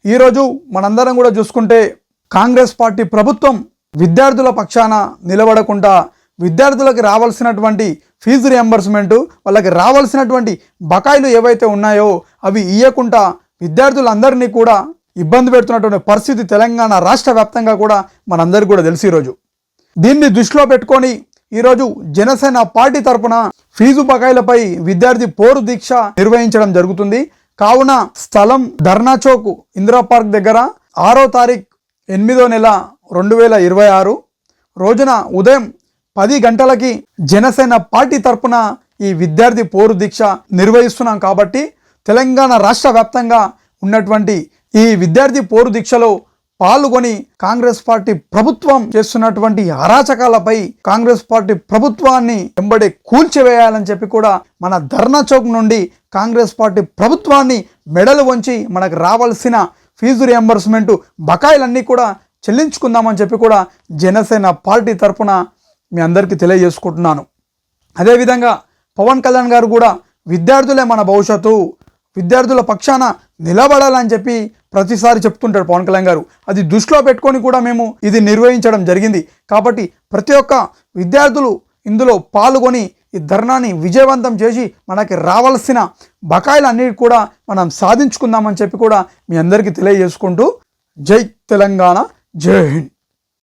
ఈరోజు మనందరం కూడా చూసుకుంటే కాంగ్రెస్ పార్టీ ప్రభుత్వం విద్యార్థుల పక్షాన నిలబడకుండా విద్యార్థులకు రావాల్సినటువంటి ఫీజు రియంబర్స్మెంట్, వాళ్ళకి రావాల్సినటువంటి బకాయిలు ఏవైతే ఉన్నాయో అవి ఇవ్వకుండా విద్యార్థులందరినీ కూడా ఇబ్బంది పెడుతున్నటువంటి పరిస్థితి తెలంగాణ రాష్ట్ర వ్యాప్తంగా కూడా మనందరికీ కూడా తెలుసు. ఈరోజు దీన్ని దృష్టిలో పెట్టుకొని ఈరోజు జనసేన పార్టీ తరపున ఫీజు బకాయిలపై విద్యార్థి పోరు దీక్ష నిర్వహించడం జరుగుతుంది. కావున స్థలం ధర్నా చౌక్ ఇందిరా పార్క్ దగ్గర 6వ తారీఖు 8వ నెల 2026 రోజున ఉదయం 10 గంటలకి జనసేన పార్టీ తరపున ఈ విద్యార్థి పోరు దీక్ష నిర్వహిస్తున్నాం. కాబట్టి తెలంగాణ రాష్ట్ర వ్యాప్తంగా ఉన్నటువంటి ఈ విద్యార్థి పోరు దీక్షలో పాల్గొని కాంగ్రెస్ పార్టీ ప్రభుత్వం చేస్తున్నటువంటి అరాచకాలపై కాంగ్రెస్ పార్టీ ప్రభుత్వాన్ని వెంబడి కూల్చివేయాలని చెప్పి కూడా మన ధర్నా చౌక్ నుండి కాంగ్రెస్ పార్టీ ప్రభుత్వాన్ని మెడలు వంచి మనకు రావాల్సిన ఫీజు రియంబర్స్మెంట్ బకాయిలన్నీ కూడా చెల్లించుకుందామని చెప్పి కూడా జనసేన పార్టీ తరపున మీ అందరికీ తెలియజేసుకుంటున్నాను. అదేవిధంగా పవన్ కళ్యాణ్ గారు కూడా విద్యార్థులే మన భవిష్యత్తు, విద్యార్థుల పక్షాన నిలబడాలని చెప్పి ప్రతిసారి చెప్తుంటాడు పవన్ కళ్యాణ్ గారు. అది దృష్టిలో పెట్టుకొని కూడా మేము ఇది నిర్వహించడం జరిగింది. కాబట్టి ప్రతి ఒక్క విద్యార్థులు ఇందులో పాల్గొని ఈ ధర్నాని విజయవంతం చేసి మనకి రావాల్సిన బకాయిలన్నిటి కూడా మనం సాధించుకుందామని చెప్పి కూడా మీ అందరికీ తెలియజేసుకుంటూ జై తెలంగాణ, జై హింద్.